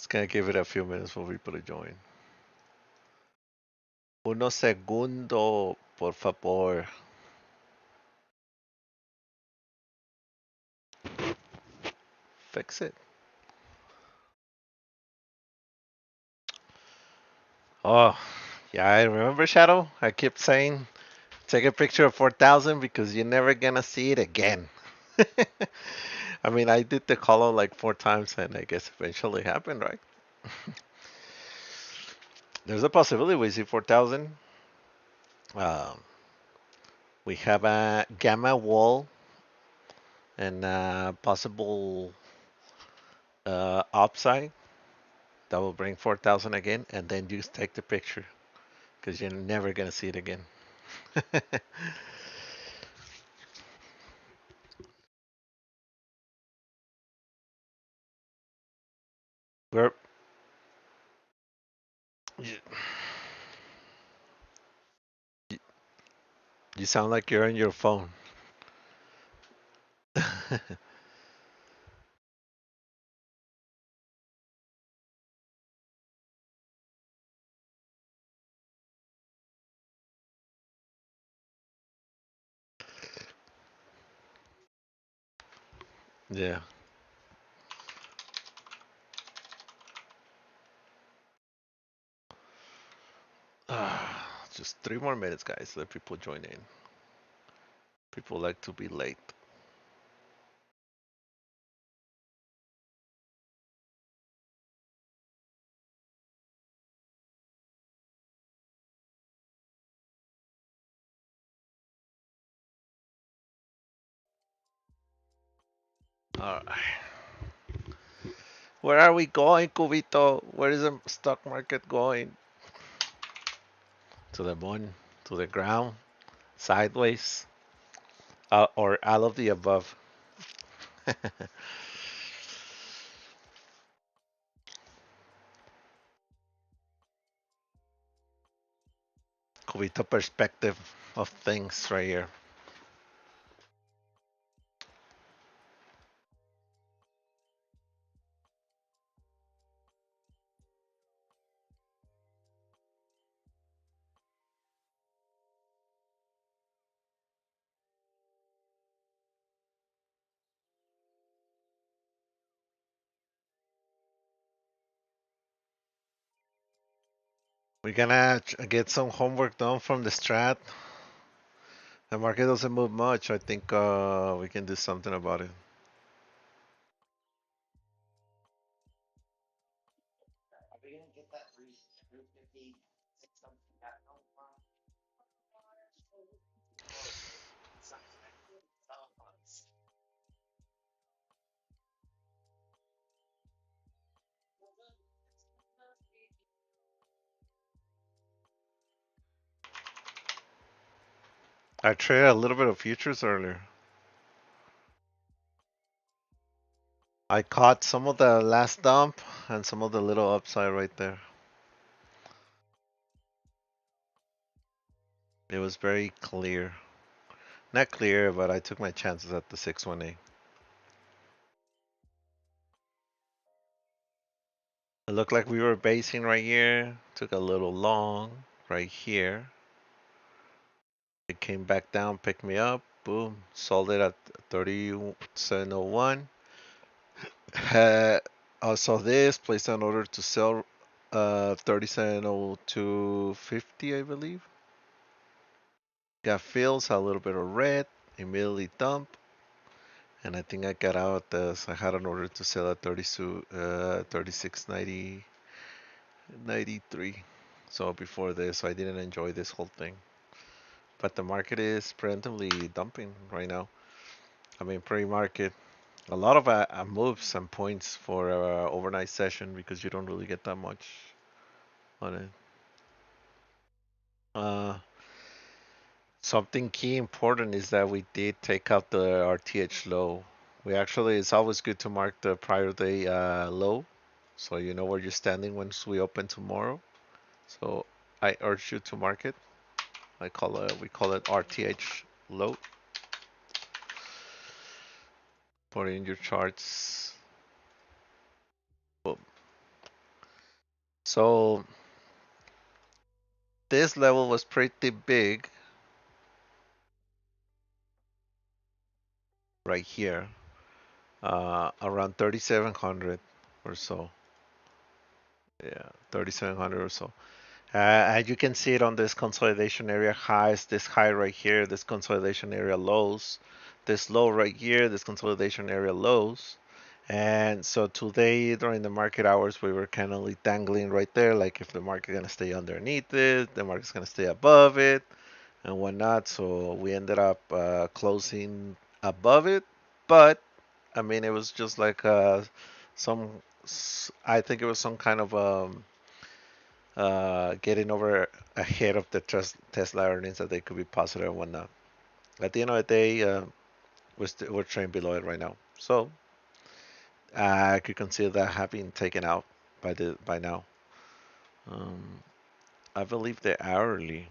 Just gonna give it a few minutes for people to join. Uno segundo, por favor. Fix it. Oh, yeah, I remember Shadow. I kept saying, take a picture of 4,000 because you're never gonna see it again. I mean, I did the call out like 4 times and I guess eventually happened, right? There's a possibility we see 4,000. Um, we have a gamma wall and a possible upside that will bring 4,000 again, and then just take the picture because you're never gonna see it again. We're, you, you sound like you're on your phone. Yeah. Just 3 more minutes, guys. Let people join in. People like to be late. All right. Where are we going, Cubito? Where is the stock market going? To the moon? To the ground? Sideways? Or all of the above? Cubito perspective of things right here. We're gonna get some homework done from the strat. The market doesn't move much. I think we can do something about it. I traded a little bit of futures earlier. I caught some of the last dump and some of the little upside right there. It was very clear. Not clear, but I took my chances at the 618. It looked like we were basing right here. Took a little long right here. It came back down, picked me up. Boom. Sold it at 3701. I saw this, placed an order to sell 3702.50, I believe. Got fills, a little bit of red, immediately dump. And I think I got out as I had an order to sell at 36.90, 93. So before this, I didn't enjoy this whole thing. But the market is preemptively dumping right now. I mean, pre-market. A lot of moves and points for overnight session because you don't really get that much on it. Uh, Something key important is that we did take out the RTH low. We actually, it's always good to mark the prior day low, so you know where you're standing once we open tomorrow. So I urge you to mark it. We call it RTH low. Put in your charts. Boom. So this level was pretty big right here, around 3,700 or so. Yeah, 3,700 or so. And you can see it on this consolidation area highs, this high right here, this consolidation area lows, this low right here, this consolidation area lows. And so today during the market hours, we were kind of like dangling right there, like if the market gonna stay underneath it, the market's gonna stay above it, and whatnot. So we ended up closing above it, but I mean it was just like some, I think it was some kind of getting over ahead of the Tesla earnings that they could be positive and whatnot. At the end of the day, we're trading below it right now, so I could consider that having taken out by now. Um, I believe the hourly.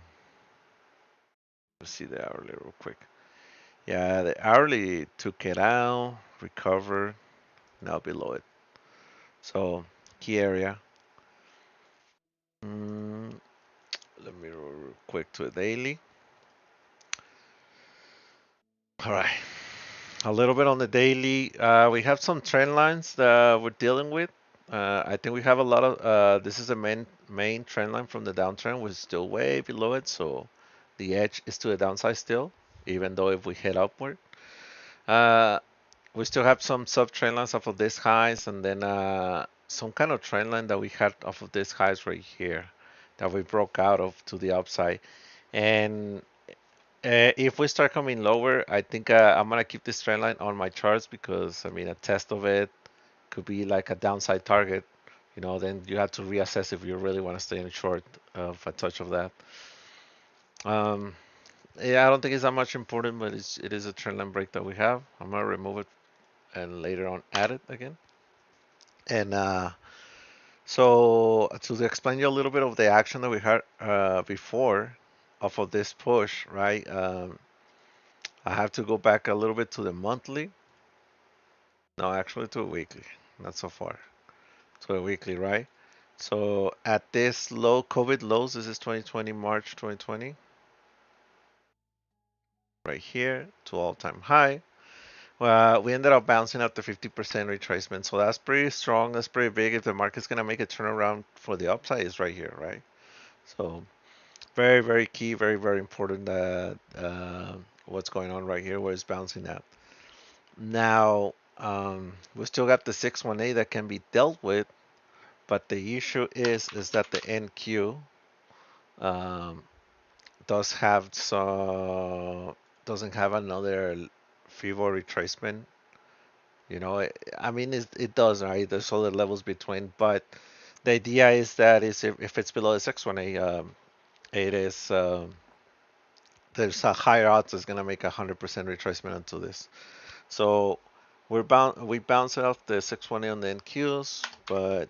Let's see the hourly real quick. Yeah, the hourly took it out, recovered, now below it. So key area. Mm, let me real quick to a daily. All right. A little bit on the daily. We have some trend lines that we're dealing with. I think we have a lot of. This is the main trend line from the downtrend. We're still way below it, so the edge is to the downside still. Even though if we head upward, uh, we still have some sub trend lines off of these highs, and then some kind of trend line that we had off of these highs right here that we broke out of to the upside. And if we start coming lower, I think I'm gonna keep this trend line on my charts because I mean a test of it could be like a downside target. Then you have to reassess if you really want to stay in short of a touch of that. Um, yeah, I don't think it's that much important, but it is a trend line break that we have. I'm gonna remove it and later on add it again. And so to explain you a little bit of the action that we had before off of this push, right? I have to go back a little bit to the monthly. No, actually to a weekly, not so far. To a weekly, right? So at this low, COVID lows, this is 2020, March 2020, right here to all-time high. Well, we ended up bouncing up to 50% retracement. So that's pretty strong. That's pretty big. If the market's going to make a turnaround for the upside, is right here, right? So very, very key, very, very important what's going on right here, where it's bouncing at. Now, we still got the 618 that can be dealt with. But the issue is that the NQ um, does have some doesn't have another FIBO retracement. I mean it does, right? There's other levels between, but the idea is that is if it's below the 618, it is there's a higher odds it's gonna make 100% retracement onto this. So we bounce off the 618 on the NQs, but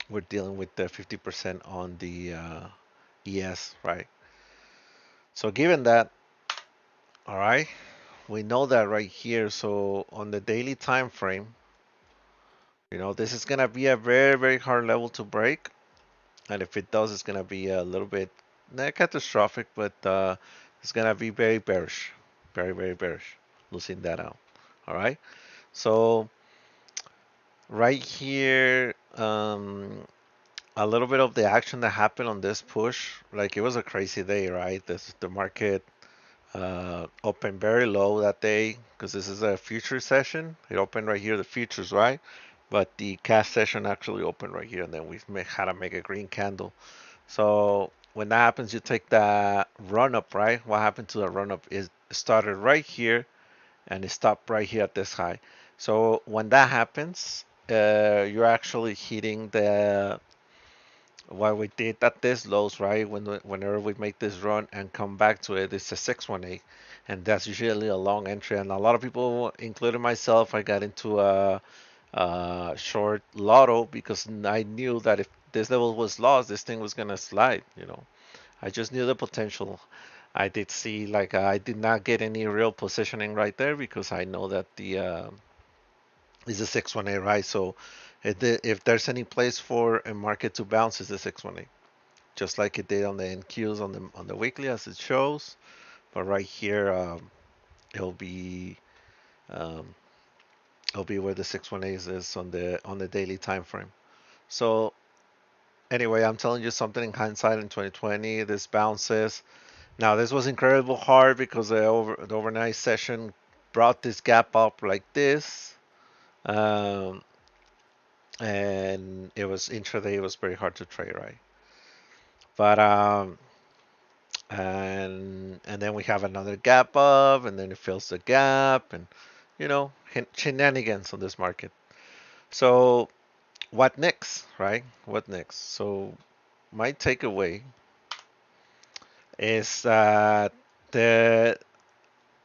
we're dealing with the 50% on the ES, right? So given that, all right, we know that right here. So on the daily time frame, this is gonna be a very, very hard level to break. And if it does, it's gonna be a little bit not catastrophic, but it's gonna be very bearish, very, very bearish, losing that out. All right. So right here, a little bit of the action that happened on this push, like it was a crazy day, right? The market opened very low that day because this is a future session. It opened right here, the futures, right? But the cash session actually opened right here, and then had to make a green candle. So when that happens, you take that run up, right? What happened to the run up is it started right here and it stopped right here at this high. So when that happens, you're actually hitting the what we did at this lows, right? Whenever we make this run and come back to it, it's a 618, and that's usually a long entry. And a lot of people, including myself, I got into a short lotto because I knew that if this level was lost, this thing was gonna slide. I just knew the potential. I did see like I did not get any real positioning right there because I know that the is a 618, right? So If there's any place for a market to bounce, it's the 618, just like it did on the NQs on the weekly as it shows. But right here, it'll be um, it'll be where the 618 is on the daily time frame. So anyway, I'm telling you something in hindsight in 2020, this bounces. Now this was incredible hard because the overnight session brought this gap up like this. Um, and it was intraday, it was very hard to trade, right? But and then we have another gap up, and then it fills the gap, and shenanigans on this market. So what next, right? What next? So my takeaway is that the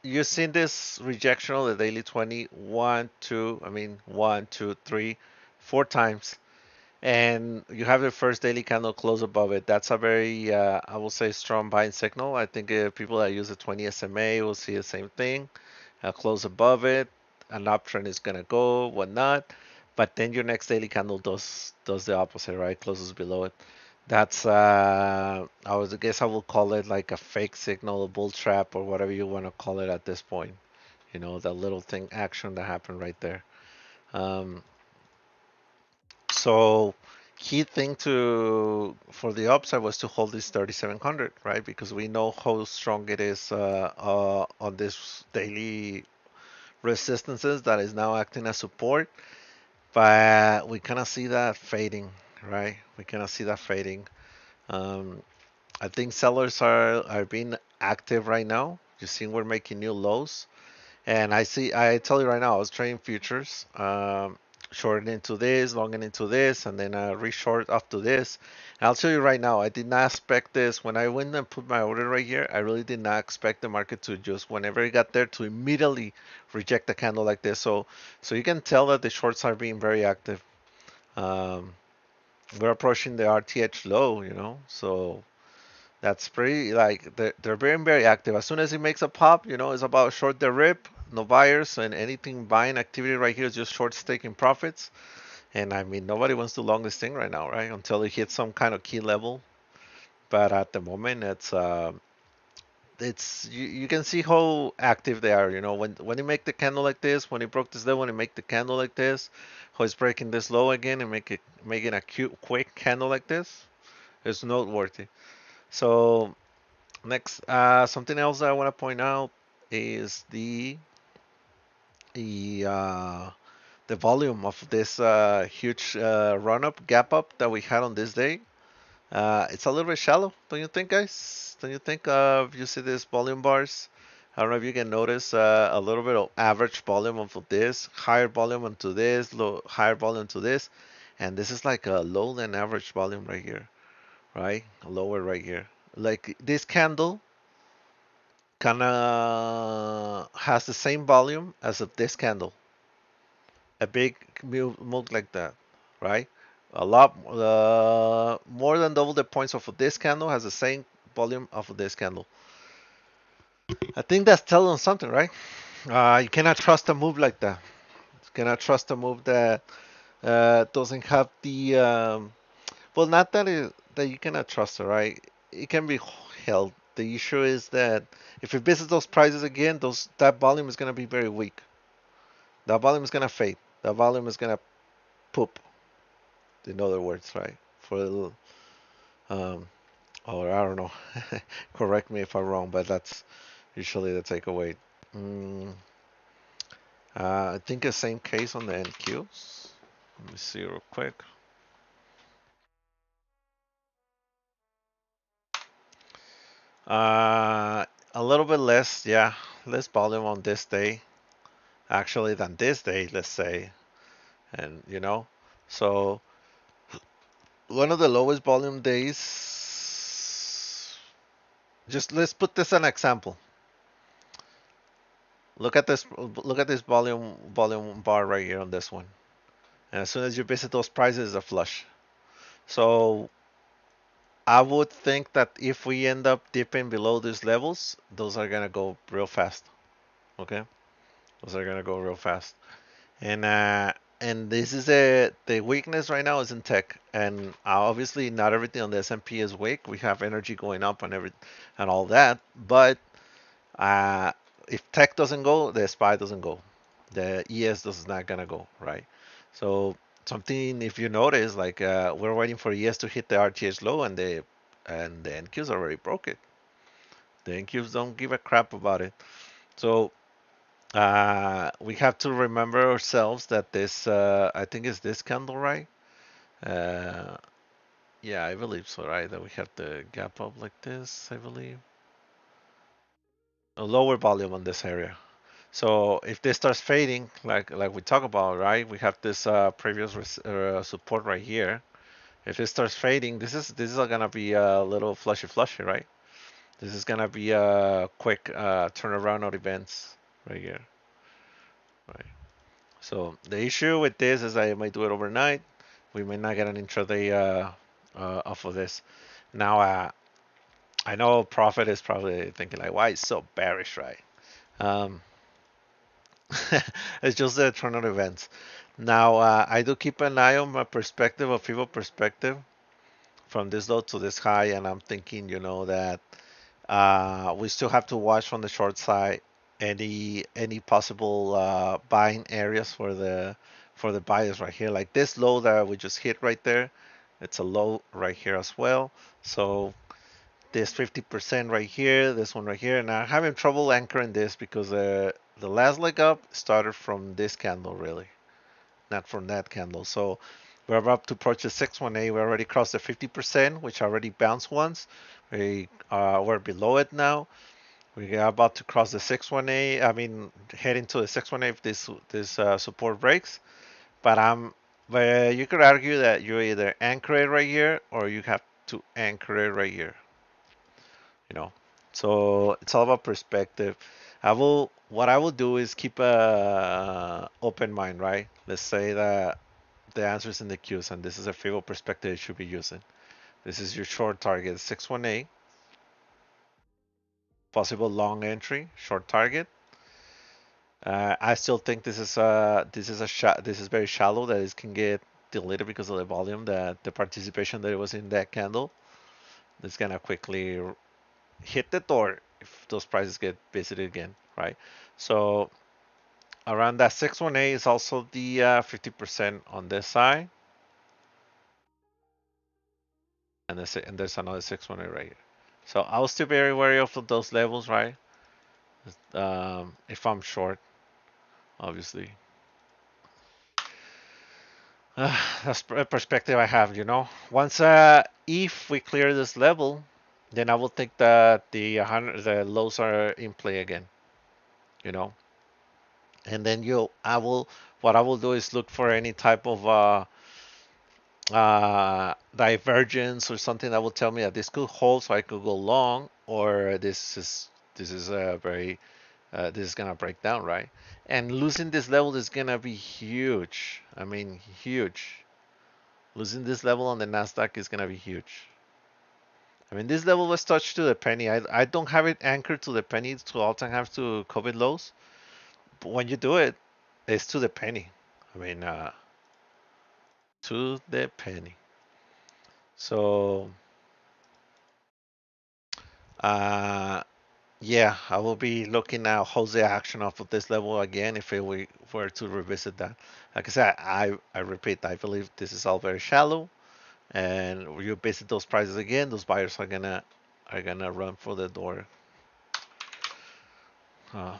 you've seen this rejection on the daily 20 one, two, I mean 1, 2, 3, 4 times, and you have the first daily candle close above it. That's a very, I will say, strong buying signal. I think people that use the 20 SMA will see the same thing. Close above it, an uptrend is gonna go, whatnot. But then your next daily candle does the opposite, right? Closes below it. That's I guess I will call it like a fake signal, a bull trap, or whatever you want to call it at this point. That little thing action that happened right there. Um, so key thing to for the upside was to hold this 3700, right? Because we know how strong it is on this daily resistances that is now acting as support, but we kind of see that fading, right? We kind of see that fading. Um, I think sellers are being active right now. You see, we're making new lows. And I tell you right now, I was trading futures, shorting into this, longing into this, and then reshort up to this. And I'll tell you right now, I did not expect this. When I went and put my order right here, I really did not expect the market to just, whenever it got there, to immediately reject the candle like this. So you can tell that the shorts are being very active. Um, we're approaching the RTH low, so that's pretty like they're very active. As soon as it makes a pop, it's about short the rip, no buyers, and anything buying activity right here is just short taking profits. And I mean nobody wants to long this thing right now, right? Until it hits some kind of key level. But at the moment, it's you can see how active they are. When you make the candle like this, when it broke this low, when you make the candle like this, how it's breaking this low again and making a cute quick candle like this, it's noteworthy. So next, something else that I want to point out is the uh, the volume of this huge run up, gap up that we had on this day. It's a little bit shallow, don't you think, guys? Don't you think? If you see these volume bars, I don't know if you can notice a little bit of average volume of this, higher volume onto this, higher volume to this, and this is like a low than average volume right here, right? Lower right here. Like this candle kind of has the same volume as of this candle. A big move like that, right? A lot more than double the points of this candle has the same volume of this candle. I think that's telling something, right? You cannot trust a move like that. You cannot trust a move that doesn't have the well, not that that you cannot trust it, right? It can be held. The issue is that if it visits those prices again, that volume is gonna be very weak. That volume is gonna fade. That volume is gonna poop. In other words, right? For um, or I don't know. Correct me if I'm wrong, but that's usually the takeaway. Mm, I think the same case on the NQs. Let me see real quick. Uh, a little bit less, yeah, less volume on this day actually than this day, let's say, and so one of the lowest volume days. Just let's put this an example. Look at this. Look at this volume bar right here on this one. And as soon as you visit those prices, it's a flush. So I would think that if we end up dipping below these levels, those are gonna go real fast. Okay, those are gonna go real fast. And and this is the weakness right now is in tech, and obviously not everything on the S&P is weak. We have energy going up and and all that, but uh, if tech doesn't go, the SPY doesn't go. The ES is not gonna go, right? So something, if you notice, like we're waiting for ES to hit the RTH low, and the NQs already broke it. The NQs don't give a crap about it. So we have to remember ourselves that this, I think it's this candle, right? Uh, yeah, I believe so, right? That we have the gap up like this, I believe. A lower volume on this area. So if this starts fading, like we talk about, right? We have this previous support right here. If it starts fading, this is gonna be a little flushy, right? This is gonna be a quick turnaround of events right here, right? So the issue with this is I might do it overnight. We may not get an intraday off of this. Now, I know Profit is probably thinking like, why is so bearish, right? Um, it's just the turn of events. Now, I do keep an eye on my perspective, a FIBO perspective, from this low to this high, and I'm thinking, that we still have to watch on the short side any possible buying areas for the buyers right here. Like this low that we just hit right there, it's a low right here as well. So this 50% right here, this one right here. Now I'm having trouble anchoring this because the last leg up started from this candle really, not from that candle. So we're about to approach the 618. We already crossed the 50%, which already bounced once. We're below it now. We are about to cross the 618. I mean, head into the 618 if this support breaks. But but you could argue that you either anchor it right here or you have to anchor it right here. You know, so it's all about perspective. What I will do is keep a open mind, right? Let's say that the answer is in the Qs, and this is a favorable perspective you should be using. This is your short target, 618, possible long entry, short target. I still think this is very shallow. That it can get deleted because of the volume, that the participation that it was in that candle. It's gonna quickly hit the door if those prices get visited again, right? So around that 618 is also the 50% on this side, and there's another 618 right here. So I'll still be very wary of those levels, right? If I'm short, obviously. That's a perspective I have. Once if we clear this level, then I will think that the lows are in play again, you know. And then what I will do is look for any type of divergence or something that will tell me that this could hold, so I could go long, or this is a very this is gonna break down, right? And losing this level is gonna be huge. I mean, huge. Losing this level on the Nasdaq is gonna be huge. I mean, this level was touched to the penny. I don't have it anchored to the penny to all time have to COVID lows, but when you do it, it's to the penny. I mean, to the penny. So, uh, yeah, I will be looking at how's the action off of this level again if we were to revisit that. Like I said, I repeat, I believe this is all very shallow, and you visit those prices again, those buyers are gonna run for the door. Uh,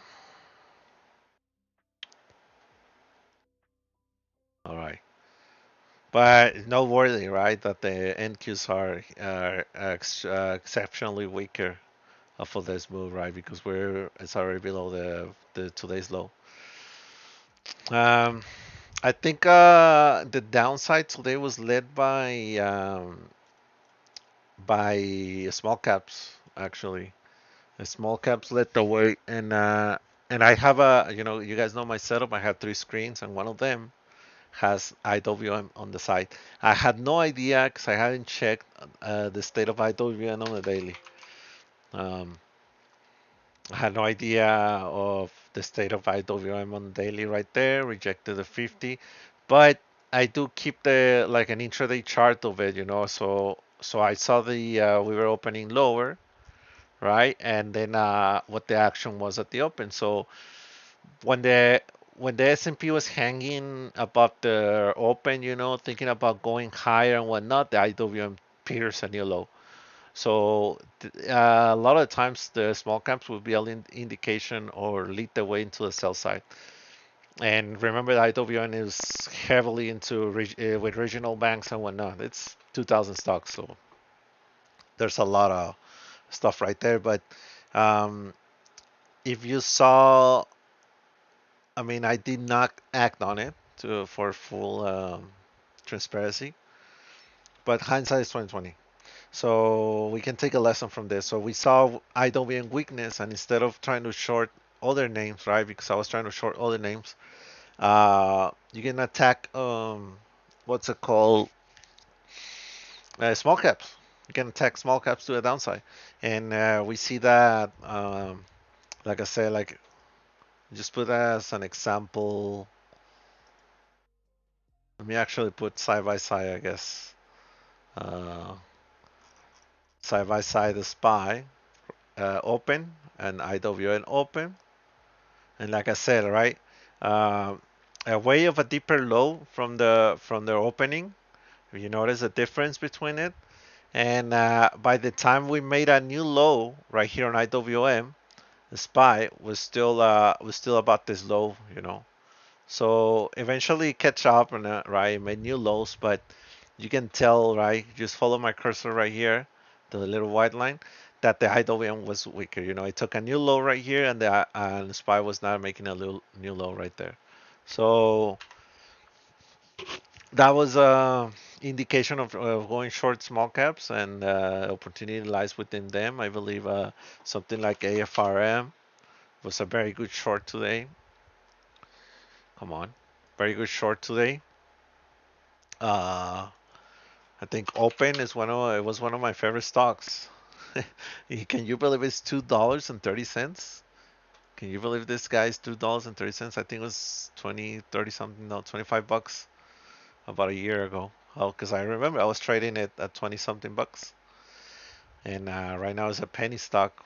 all right, but noteworthy, right, that the NQs are exceptionally weaker for this move, right? Because it's already below the today's low. Um, I think the downside today was led by small caps actually. The small caps led the way, and I have you guys know my setup. I have three screens, and one of them has IWM on the side. I had no idea because I hadn't checked the state of IWM on the daily. Um, I had no idea of the state of IWM on the daily right there. Rejected the 50. but I do keep the like an intraday chart of it, you know. So I saw the we were opening lower, right? And then what the action was at the open. So when the when the S&P was hanging above the open, you know, thinking about going higher and whatnot, the IWM pierced a new low. So a lot of times the small caps will be an indication or lead the way into the sell side. And remember, the IWN is heavily into with regional banks and whatnot. It's 2,000 stocks, so there's a lot of stuff right there. But um, if you saw, I mean, I did not act on it for full transparency, but hindsight is 2020. So we can take a lesson from this. So we saw IWN weakness, and instead of trying to short other names, right? Because I was trying to short other names, you can attack what's it called? Small caps. You can attack small caps to the downside, and we see that. Like I said, like just put as an example. Let me actually put side by side, I guess. Uh, Side by side the SPY open and IWN open, and like I said, right, uh, a way of a deeper low from the opening. You notice a difference between it. And by the time we made a new low right here on IWM, the SPY was still about this low, you know. So eventually catch up and right, made new lows, but you can tell, right? Just follow my cursor right here, the little white line, that the IWM was weaker. You know, it took a new low right here, and the SPY was not making a little new low right there. So that was a indication of going short small caps, and opportunity lies within them. I believe something like AFRM was a very good short today. Come on, very good short today. Uh, I think Open is it was one of my favorite stocks. Can you believe it's $2.30? Can you believe this guy's $2.30? I think it was 20, 30 something, no, 25 bucks about a year ago. Oh, because I remember I was trading it at 20 something bucks. And right now it's a penny stock,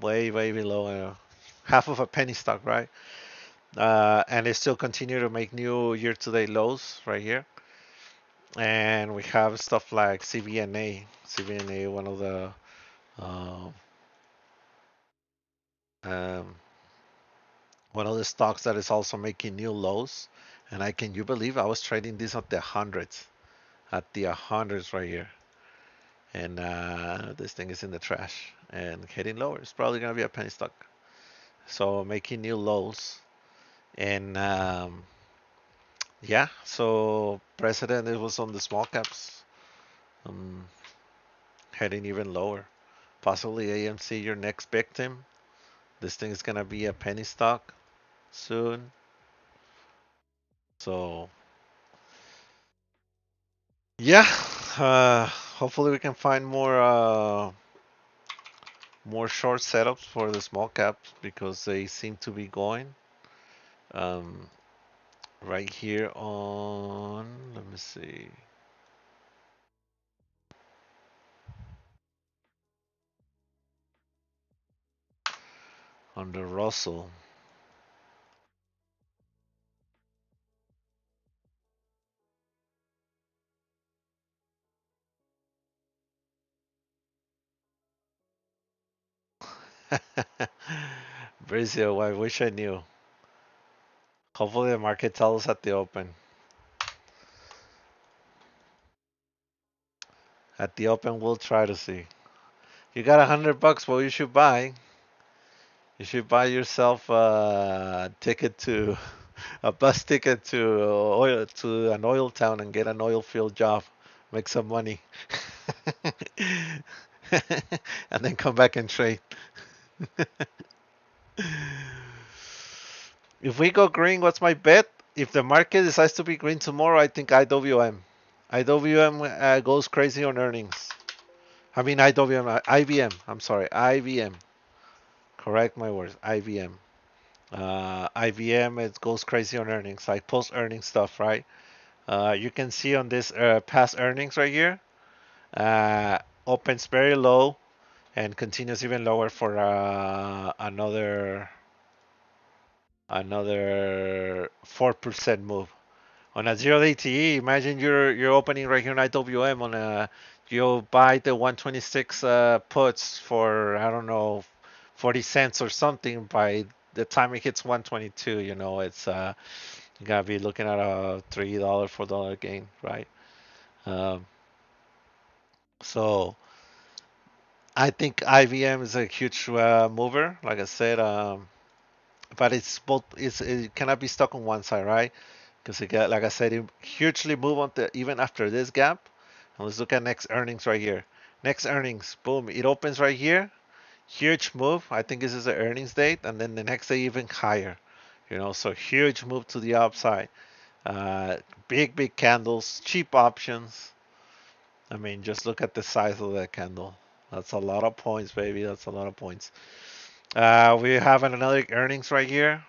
way, way below half of a penny stock, right? And it still continue to make new year-to-date lows right here. And we have stuff like CVNA. CVNA, uh, um, one of the stocks that is also making new lows. And can you believe I was trading this at the hundreds right here. And this thing is in the trash and heading lower. It's probably gonna be a penny stock. So making new lows. And yeah, so precedent it was on the small caps, um, heading even lower. Possibly AMC, your next victim. This thing is gonna be a penny stock soon. So yeah, hopefully we can find more short setups for the small caps because they seem to be going. Um, right here on, let me see, on the Russell. Brazil, I wish I knew. Hopefully the market tells us at the open. At the open, we'll try to see. You got $100. Well, you should buy. You should buy yourself a ticket to a bus ticket to an oil town and get an oil field job, make some money, and then come back and trade. If we go green, what's my bet? If the market decides to be green tomorrow, I think IWM. IWM goes crazy on earnings. I mean IWM, IBM. I'm sorry, IBM. Correct my words, IBM. IBM it goes crazy on earnings, like post earnings stuff, right? You can see on this past earnings right here, opens very low and continues even lower for another 4% move. On a 0 DTE, imagine you're opening right here on IWM on a you buy the 126 puts for I don't know 40 cents or something. By the time it hits 122, it's you gotta be looking at a $3 $4 gain, right? Um, so I think IVM is a huge mover, like I said, but it's both. It cannot be stuck on one side, right? Because it got, like I said, it hugely move on the even after this gap. And let's look at next earnings right here. Next earnings, boom, it opens right here. Huge move. I think this is the earnings date, and then the next day even higher. So huge move to the upside. Big candles, cheap options. I mean, just look at the size of that candle. That's a lot of points, baby. That's a lot of points. We have another earnings right here.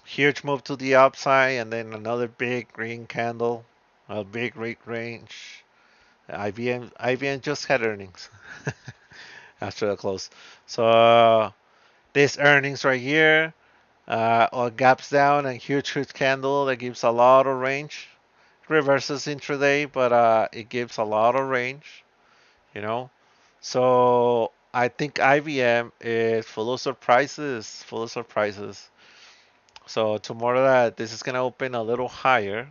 Huge move to the upside, and then another big green candle, a big rate range. IBM just had earnings after the close. So this earnings right here, all gaps down and huge candle that gives a lot of range. Reverses intraday, but it gives a lot of range, you know. So I think IBM is full of surprises, full of surprises. So tomorrow that this is gonna open a little higher,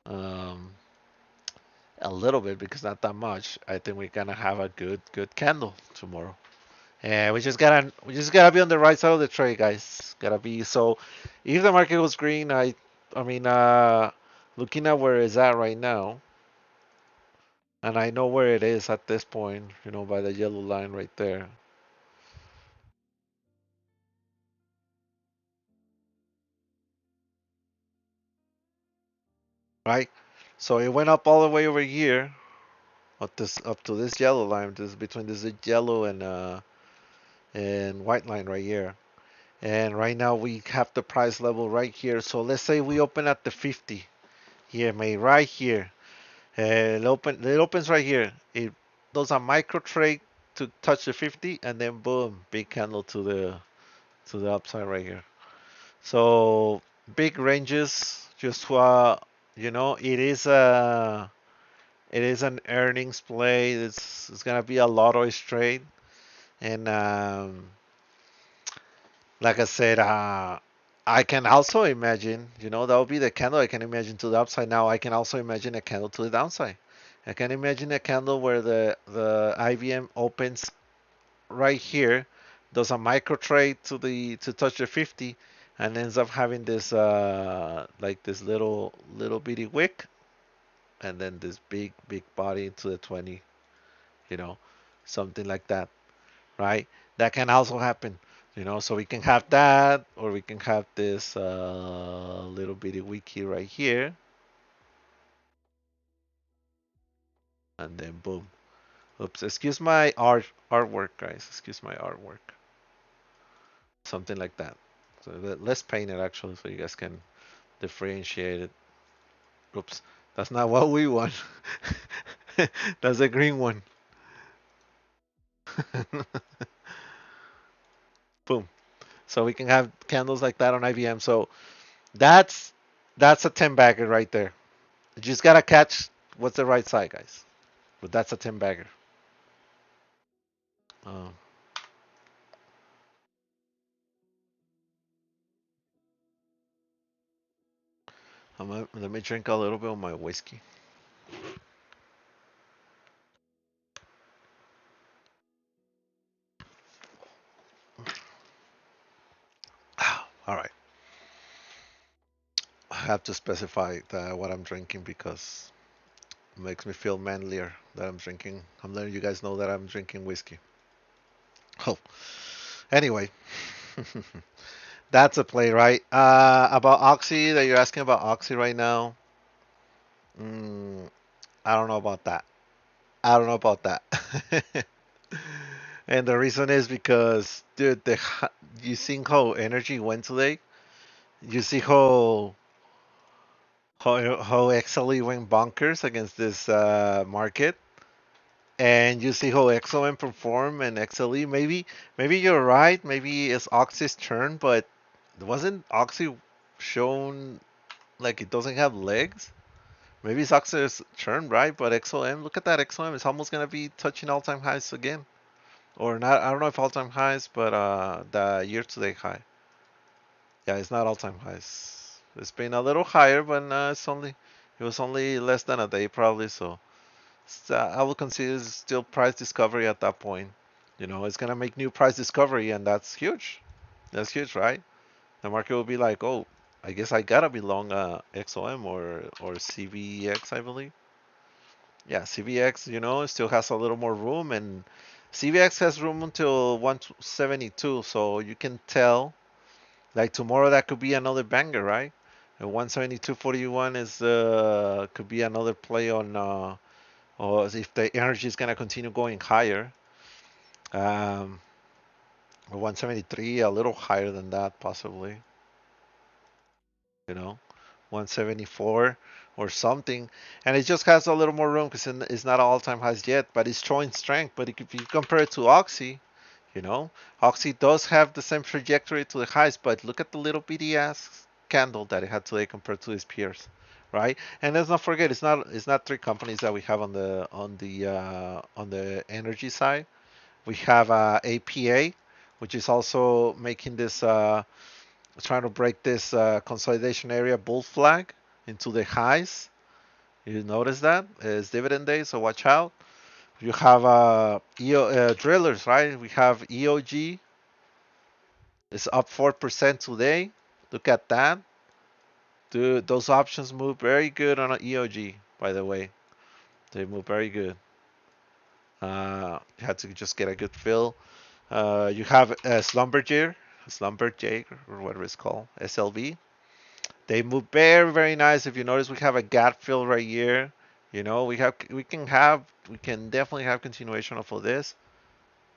um, a little bit because not that much. I think we're gonna have a good candle tomorrow. And we just gotta be on the right side of the trade, guys. Gotta be so. If the market goes green, I mean, looking at where it's at right now, and I know where it is at this point. By the yellow line right there, right? So it went up all the way over here, up to this yellow line. This between this yellow and white line right here. And right now we have the price level right here. So let's say we open at the 50 here, mate, right here. It opens right here. It does a micro trade to touch the 50, and then boom, big candle to the upside right here. So big ranges. Just it is an earnings play. It's gonna be a lotto trade, and like I said, I can also imagine, that would be the candle I can imagine to the upside. Now I can also imagine a candle to the downside. I can imagine a candle where the IVM opens right here, does a micro trade to touch the 50, and ends up having this like this little bitty wick, and then this big body into the 20, you know, something like that, right? That can also happen. So we can have that, or we can have this little bitty wiki right here, and then boom. Oops, excuse my artwork, guys. Excuse my artwork. Something like that. So let's paint it actually, so you guys can differentiate it. Oops, that's not what we want. That's a green one. Boom. So we can have candles like that on IBM. So that's that's a 10 bagger right there. You just gotta catch what's the right side, guys. But that's a 10 bagger. Uh, let me drink a little bit of my whiskey. All right. I have to specify what I'm drinking because it makes me feel manlier that I'm drinking. I'm letting you guys know that I'm drinking whiskey. Oh, anyway, that's a play, right? About Oxy that you're asking about Oxy right now. Mm, I don't know about that. I don't know about that. And the reason is because, dude, you seen how energy went today? You see how how XLE went bonkers against this market, and you see how XOM perform and XLE. Maybe you're right. Maybe it's Oxy's turn, but wasn't Oxy shown like it doesn't have legs? Maybe it's Oxy's turn, right? But XOM, look at that XOM. It's almost gonna be touching all-time highs again, or not? I don't know if all-time highs, but the year-to-date high. Yeah, it's not all-time highs. It's been a little higher, but it was only less than a day probably. So I would consider it still price discovery at that point. It's gonna make new price discovery, and that's huge. That's huge, right? The market will be like, oh, I guess I gotta be long XOM or CVX, I believe. Yeah, CVX, it still has a little more room, and CVX has room until 172, so you can tell like tomorrow that could be another banger, right? And 172.41 is could be another play on or if the energy is gonna continue going higher. Um, 173, a little higher than that possibly, you know, 174 or something, and it just has a little more room because it's not all-time highs yet, but it's showing strength. But if you compare it to Oxy, You know, Oxy does have the same trajectory to the highs, but look at the little bitty ass candle that it had today compared to its peers, right? And let's not forget, it's not three companies that we have on the energy side. We have APA, which is also making this trying to break this consolidation area bull flag into the highs. You notice that it's dividend day, so watch out. You have drillers, right? We have EOG. It's up 4% today. Look at that. Dude, those options move very good on an EOG, by the way. They move very good. You had to just get a good feel. You have Slumberjay, or whatever it's called, SLV. They move very, very nice. If you notice, we have a gap fill right here. We can definitely have continuation of all this.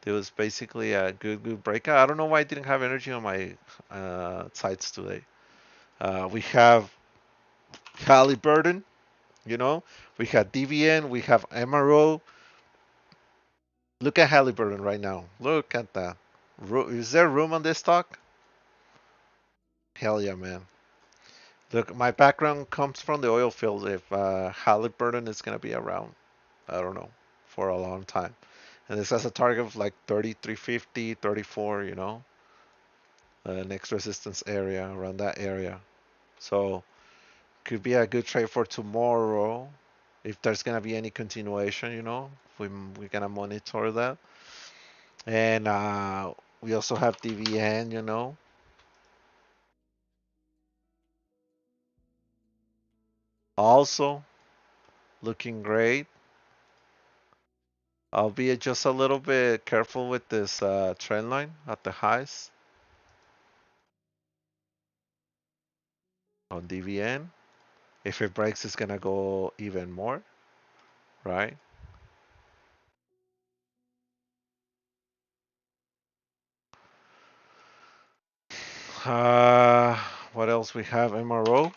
It was basically a good breakout. I don't know why I didn't have energy on my sites today. We have Halliburton, we have DVN, we have MRO. Look at Halliburton right now. Look at that. Is there room on this stock? Hell yeah, man. Look, my background comes from the oil field. If Halliburton is going to be around, I don't know, for a long time. And this has a target of like 3350, 34, next resistance area, around that area. So could be a good trade for tomorrow if there's gonna be any continuation. We're gonna monitor that. And we also have DVN. Also looking great. Albeit just a little bit careful with this trend line at the highs on DVN. If it breaks, it's gonna go even more, right? Uh, what else we have? MRO.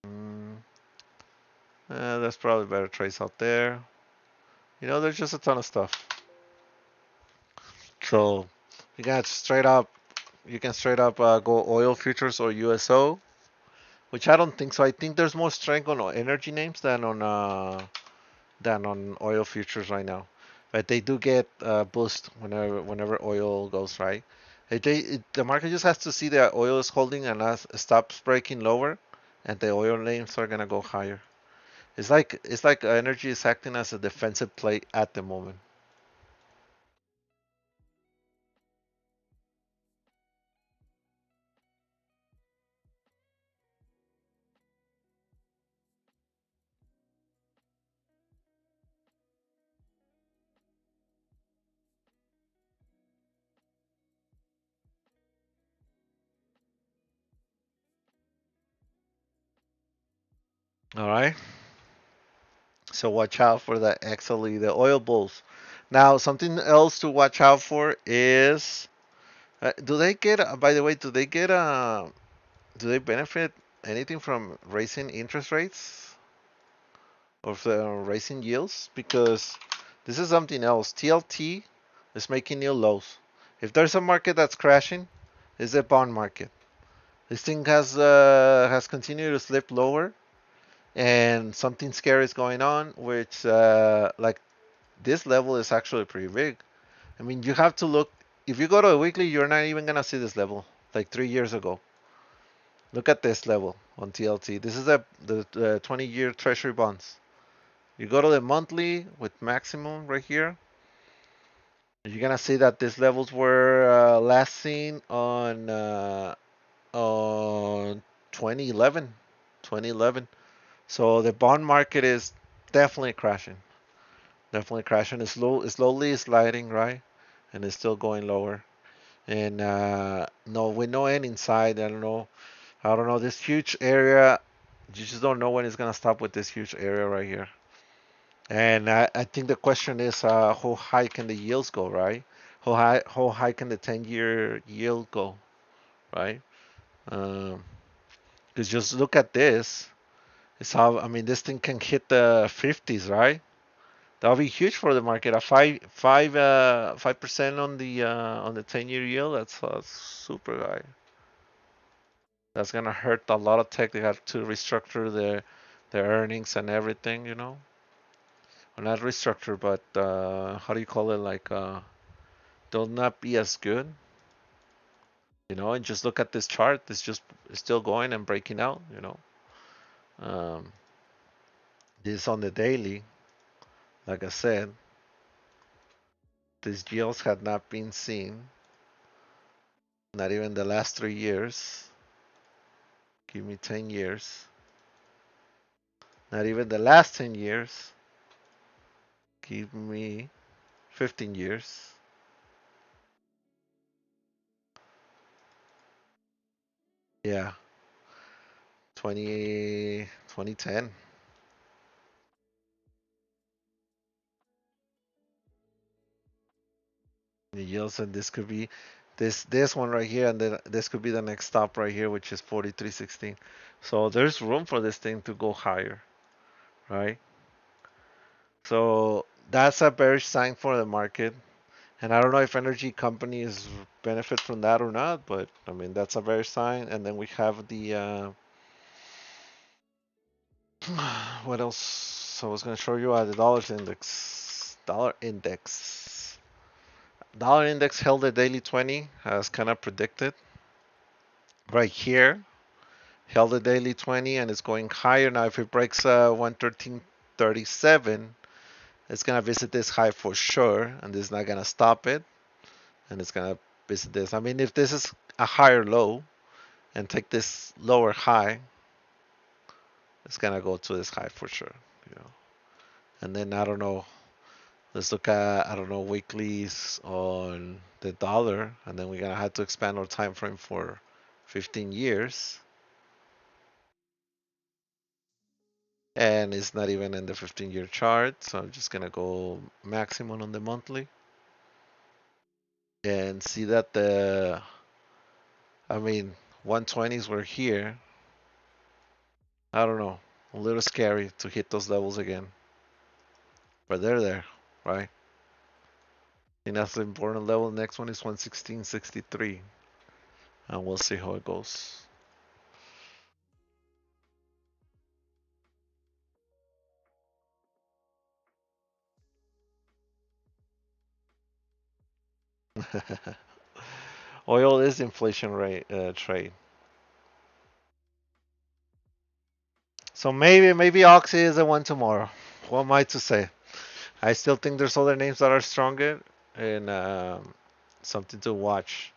Mm, there's probably better trades out there. There's just a ton of stuff. So you got straight up, you can straight up go oil futures or USO, which I don't think so. I think there's more strength on energy names than on oil futures right now. But they do get boost whenever oil goes right. The market just has to see that oil is holding and stops breaking lower, and the oil names are gonna go higher. It's like energy is acting as a defensive play at the moment. All right. So watch out for the XLE, the oil bulls. Now, something else to watch out for is Do they get? By the way, do they benefit anything from raising interest rates or raising yields? Because this is something else. TLT is making new lows. If there's a market that's crashing, it's the bond market. This thing has continued to slip lower, and something scary is going on, which like this level is actually pretty big. I mean, you have to look. If you go to a weekly, you're not even gonna see this level. Like 3 years ago, look at this level on TLT. This is the 20-year Treasury bonds. You go to the monthly with maximum right here. You're gonna see that these levels were last seen on 2011. 2011. So the bond market is definitely crashing. Definitely crashing. It's slowly sliding, right? And it's still going lower. And no, with no end inside. I don't know. I don't know. This huge area, you just don't know when it's gonna stop with this huge area right here. And I think the question is, how high can the yields go, right? How high can the 10-year yield go, right? Because just look at this. It's how I mean, this thing can hit the 50s, right? That'll be huge for the market. A 5% on the 10-year yield. That's super high. That's gonna hurt a lot of tech. They have to restructure their earnings and everything, you know. Well, not restructure, but how do you call it? Like they'll not be as good, you know. And just look at this chart. It's still going and breaking out, you know. Um, this on the daily, like I said, these yields had not been seen, not even the last 3 years. Give me 10 years. Not even the last 10 years. Give me 15 years. Yeah, 2010. The yields, and this could be this one right here, and then this could be the next stop right here, which is 43.16. So there's room for this thing to go higher, right? So that's a bearish sign for the market. And I don't know if energy companies benefit from that or not, but I mean that's a bearish sign. And then we have the what else? I was going to show you the dollars index. Dollar index held the daily 20 as kind of predicted. Right here, held the daily 20 and it's going higher. Now, if it breaks 113.37, it's going to visit this high for sure. And this is not going to stop it. And it's going to visit this. I mean, if this is a higher low and take this lower high, it's going to go to this high for sure. You know. And then I don't know. Let's look at, I don't know, weeklies on the dollar, and then we're gonna have to expand our time frame for 15 years. And it's not even in the 15-year chart, so I'm just gonna go maximum on the monthly and see that I mean, 120s were here. I don't know, a little scary to hit those levels again, but they're there, right? And that's the important level. Next one is 116.63, and we'll see how it goes. Oil is inflation rate trade. So maybe Oxy is the one tomorrow. What am I to say? I still think there's other names that are stronger and something to watch.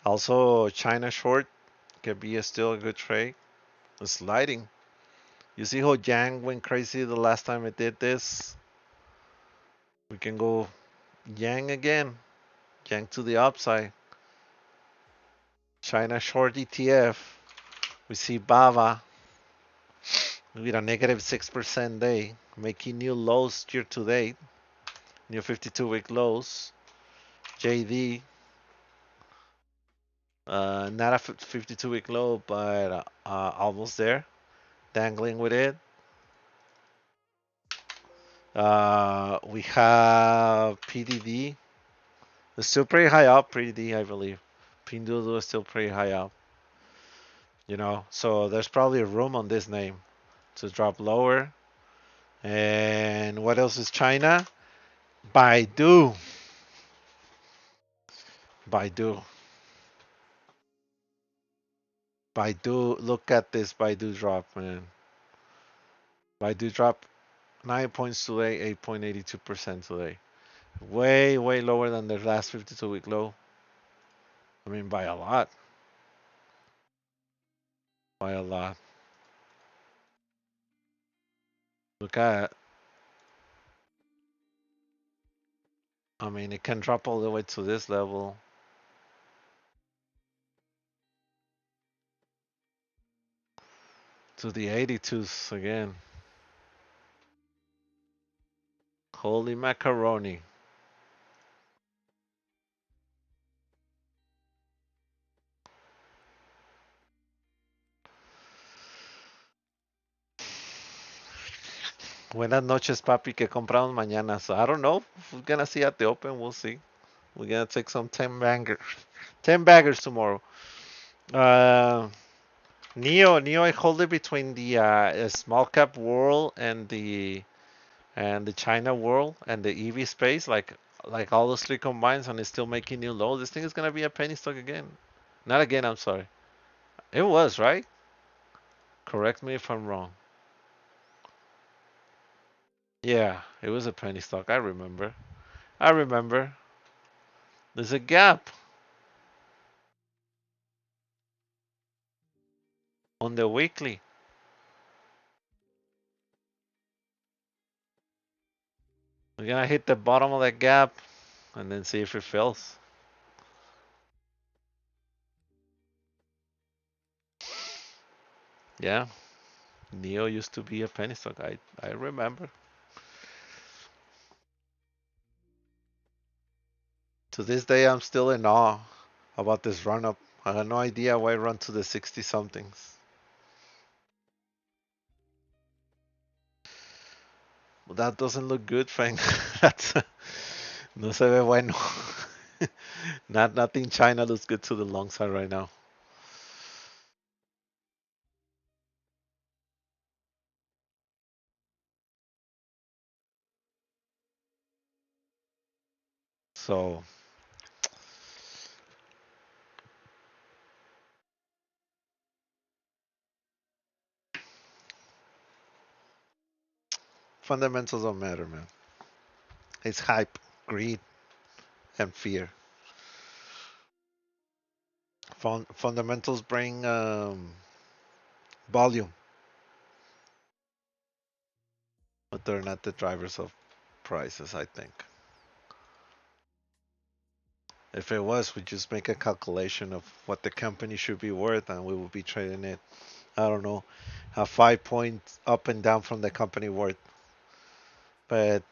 Also, China short can be still a good trade. It's sliding. You see how Yang went crazy the last time it did this? We can go Yang again. Yang to the upside. China short ETF. We see BAVA. with a negative 6% day, making new lows year to date, new 52-week lows. JD, not a 52-week low, but almost there, dangling with it. We have PDD. It's still pretty high up, PDD, I believe. Pinduoduo is still pretty high up, so there's probably room on this name to drop lower. And what else is China? Baidu. Baidu. Baidu. Look at this Baidu drop, man. Baidu drop 9 points today, 8.82% today. Way, way lower than the last 52-week low. I mean, by a lot. By a lot. Look at, I mean, it can drop all the way to this level. To the 82s again. Holy macaroni. Buenas noches, papi. Que compramos mañana? So I don't know. We're gonna see at the open. We'll see. We're gonna take some 10 bangers. 10 baggers tomorrow. Uh, Neo, I hold it between the small cap world and the China world and the EV space, like all those three combines, and it's still making new lows. This thing is gonna be a penny stock again. Not again. I'm sorry. It was right. Correct me if I'm wrong. Yeah, it was a penny stock. I remember. I remember. There's a gap on the weekly. We're gonna hit the bottom of that gap and then see if it fills. Yeah, Neo used to be a penny stock. I remember. To this day, I'm still in awe about this run up. I had no idea why it run to the 60 somethings. Well, that doesn't look good, Frank. That's no se ve bueno. Nothing China looks good to the long side right now. So fundamentals don't matter, man. It's hype, greed, and fear. Fundamentals bring volume, but they're not the drivers of prices, I think. If it was, we just make a calculation of what the company should be worth, and we would be trading it. I don't know, a 5 point up and down from the company worth. But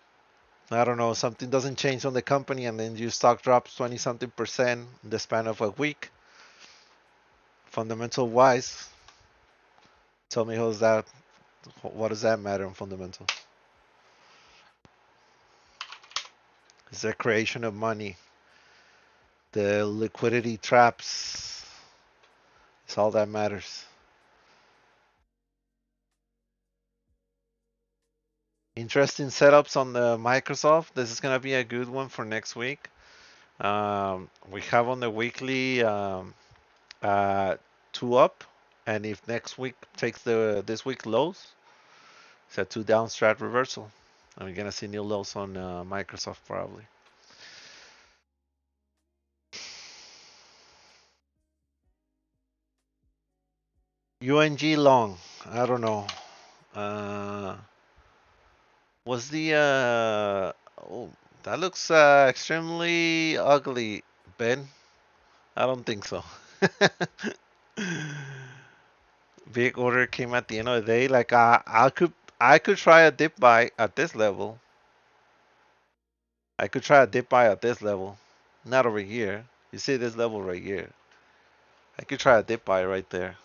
I don't know, something doesn't change on the company, and then your stock drops 20 something percent in the span of a week. Fundamental wise, tell me how's that? What does that matter on fundamental? It's the creation of money, the liquidity traps. It's all that matters. Interesting setups on the Microsoft. This is gonna be a good one for next week. We have on the weekly uh, two up, and if next week takes the this week lows, it's a two down strat reversal, and we're gonna see new lows on Microsoft probably. UNG long, I don't know. Uh, was the oh, that looks extremely ugly, Ben. I don't think so. Big order came at the end of the day. Like I could try a dip buy at this level. I could try a dip buy at this level. Not over here. You see this level right here. I could try a dip buy right there.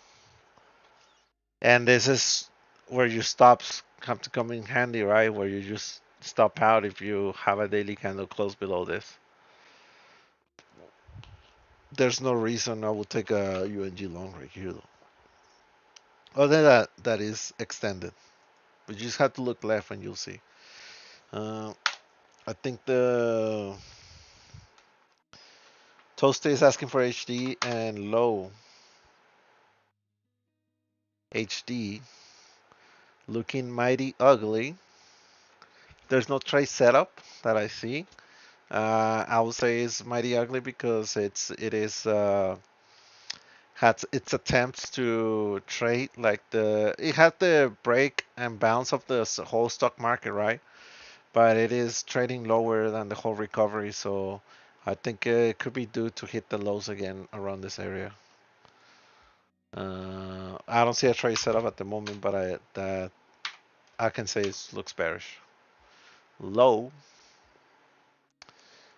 And this is where your stops have to come in handy, right? Where you just stop out if you have a daily candle close below this. There's no reason I would take a UNG long right here though. Other than that, that is extended. But you just have to look left and you'll see. Uh, I think the Toast is asking for HD and low HD looking mighty ugly. There's no trace setup that I see. I would say it's mighty ugly because it is had its attempts to trade like it had the break and bounce of the whole stock market, right? But it is trading lower than the whole recovery, so I think it could be due to hit the lows again around this area. I don't see a trade setup at the moment, but I can say it looks bearish. Low,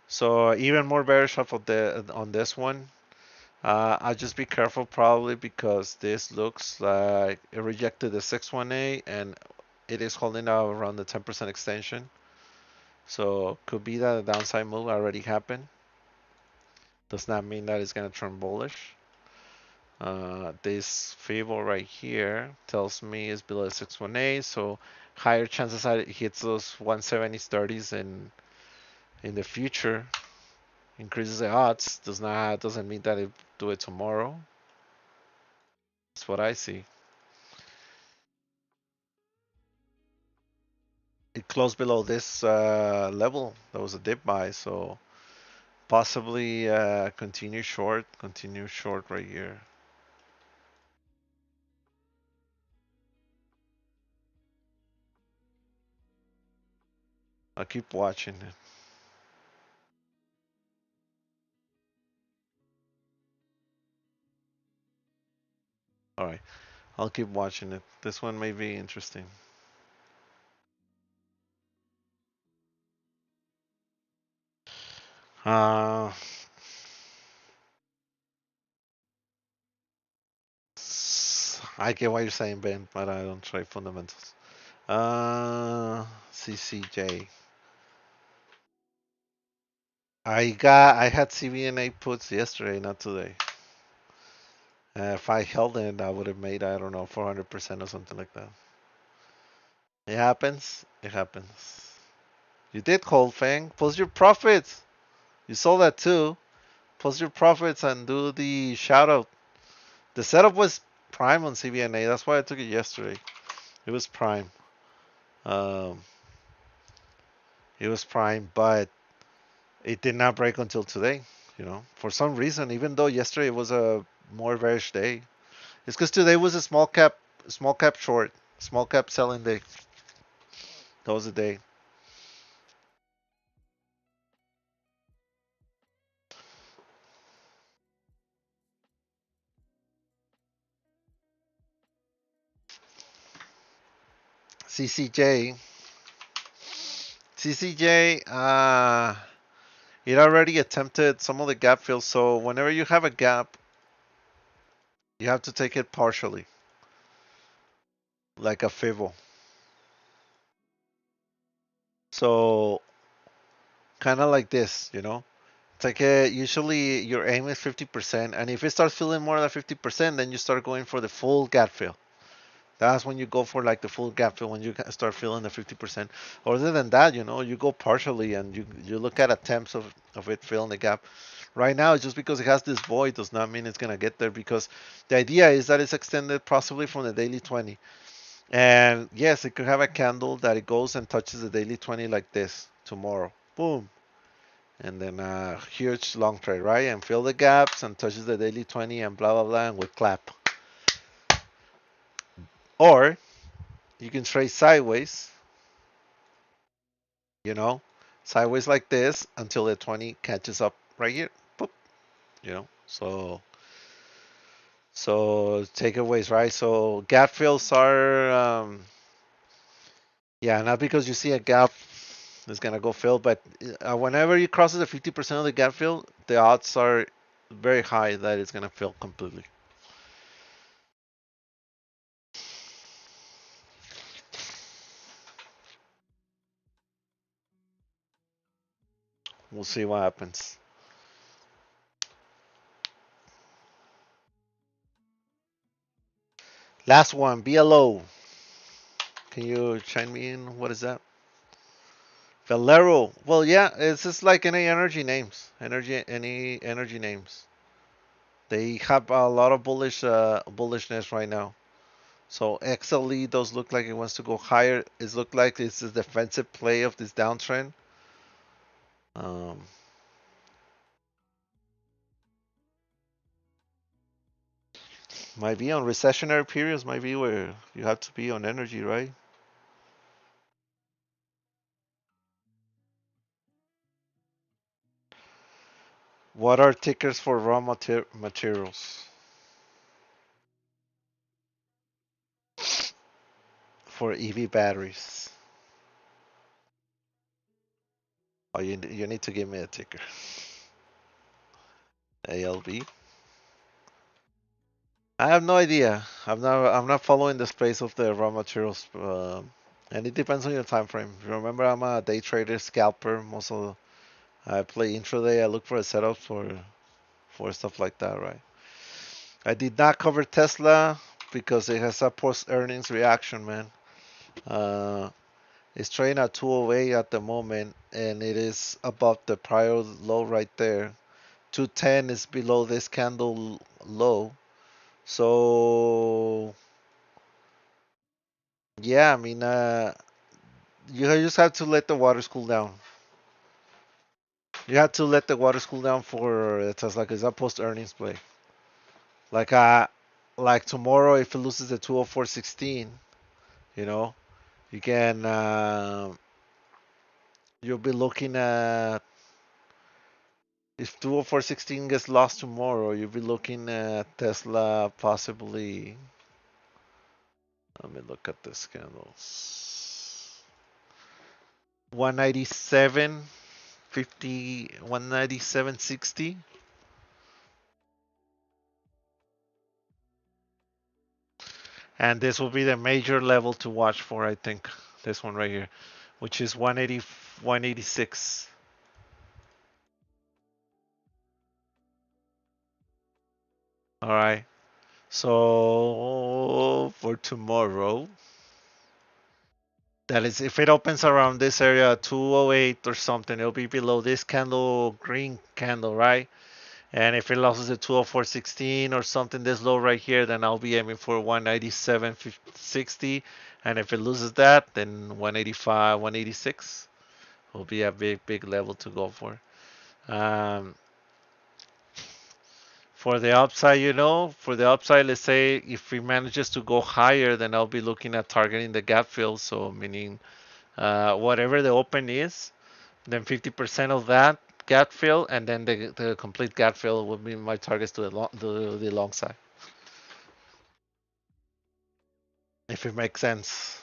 so even more bearish off of the on this one. I'll just be careful probably because this looks like it rejected the 618 and it is holding out around the 10% extension. So could be that a downside move already happened. Does not mean that it's going to turn bullish. This Fable right here tells me is below 618, so higher chances that it hits those 170s 30s in the future. Increases the odds. Doesn't mean that it do it tomorrow. That's what I see. It closed below this level. That was a dip buy, so possibly continue short right here. I'll keep watching it. All right, I'll keep watching it. This one may be interesting. Uh, I get what you're saying, Ben, but I don't trade fundamentals. CCJ. I had CVNA puts yesterday, not today. If I held it, I would have made, I don't know, 400% or something like that. It happens. It happens. You did, Cold Fang. Post your profits. You sold that too. Post your profits and do the shout out. The setup was prime on CVNA. That's why I took it yesterday. It was prime. Um, it was prime, but it did not break until today. For some reason, even though yesterday was a more bearish day, it's because today was a small cap short, small cap selling day. That was the day. CCJ, CCJ. It already attempted some of the gap fills. So whenever you have a gap, you have to take it partially, like a Fibo. So kind of like this. It's like usually your aim is 50%, and if it starts feeling more than 50%, then you start going for the full gap fill. That's when you go for like the full gap fill when you start feeling the 50%. Other than that, you go partially and you look at attempts of it filling the gap. Right now, just because it has this void does not mean it's gonna get there because the idea is that it's extended possibly from the daily 20. And yes, it could have a candle that it goes and touches the daily 20 like this tomorrow. Boom. And then a huge long trade, right? And fill the gaps and touches the daily 20 and blah, blah, blah, and we clap. Or you can trade sideways, you know, sideways like this until the 20 catches up right here. Boop. So So takeaways, right? So gap fills are, yeah, not because you see a gap, it's gonna go fill, but whenever you crosses the 50% of the gap fill, the odds are very high that it's gonna fill completely. We'll see what happens. Last one, BLO. Can you chime me in? What is that? Valero. Well, yeah, it's just like any energy names. Any energy names. They have a lot of bullishness right now. So XLE does look like it wants to go higher. It look like it's a defensive play of this downtrend. Um, might be on recessionary periods. Might be where you have to be on energy, right? What are tickers for raw materials for EV batteries? Oh, you need to give me a ticker. ALB. I have no idea. I'm not following the space of the raw materials, and it depends on your time frame. Remember, I'm a day trader, scalper. Most of I play intraday. I look for a setup for stuff like that, right? I did not cover Tesla because it has a post earnings reaction, man. Uh, it's trading at 208 at the moment, and it is above the prior low right there. 210 is below this candle low. So yeah, I mean, you just have to let the waters cool down. You have to let the waters cool down for Tesla because that post earnings play. Like like tomorrow, if it loses the 204.16, you know, you can you'll be looking at if 204.16 gets lost tomorrow, you'll be looking at Tesla possibly. Let me look at this candles. 197.50, 197.60. And this will be the major level to watch for, I think. This one right here, which is 180, 186. All right. So for tomorrow, that is, if it opens around this area, 208 or something, it'll be below this candle, green candle, right? And if it loses the 204.16 or something this low right here, then I'll be aiming for 197.60. And if it loses that, then 185, 186 will be a big level to go for. Um, for the upside, for the upside, let's say if it manages to go higher, then I'll be looking at targeting the gap fill. So meaning whatever the open is, then 50% of that gap fill, and then the complete gap fill would be my targets to the long side, if it makes sense.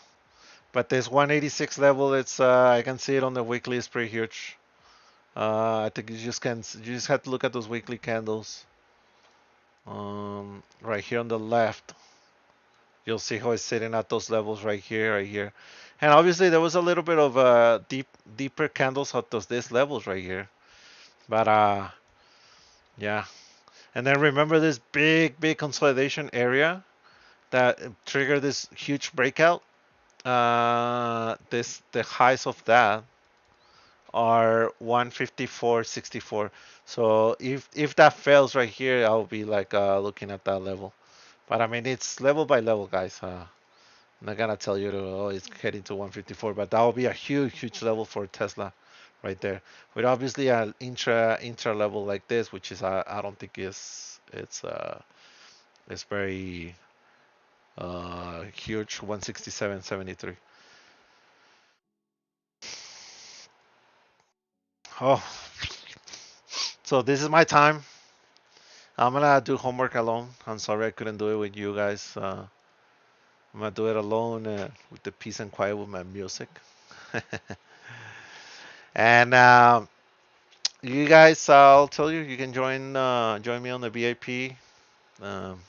But this 186 level, it's I can see it on the weekly. It's pretty huge. I think you just have to look at those weekly candles. Right here on the left, you'll see how it's sitting at those levels right here, right here. And obviously there was a little bit of deeper candles at those these levels right here. But yeah. And then remember this big consolidation area that triggered this huge breakout. The highs of that are 154.64. So if that fails right here, I'll be like looking at that level. But I mean, it's level by level, guys. I'm not gonna tell you to, oh, it's heading to 154, but that will be a huge level for Tesla, right there. With obviously an intra level like this, which is I don't think it's very huge, 167.73. Oh, so this is my time. I'm gonna do homework alone. I'm sorry I couldn't do it with you guys. I'm gonna do it alone with the peace and quiet with my music. And you guys, I'll tell you, you can join me on the VIP. Um,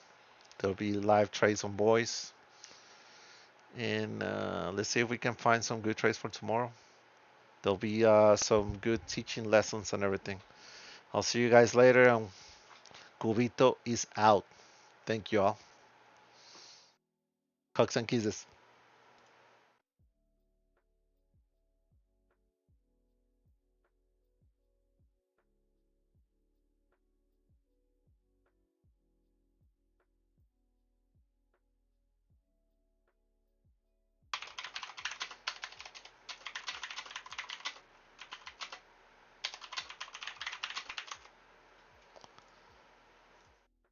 there'll be live trades on boys, and let's see if we can find some good trades for tomorrow. There'll be some good teaching lessons and everything. I'll see you guys later. And Cubito is out. Thank you all. Hugs and kisses.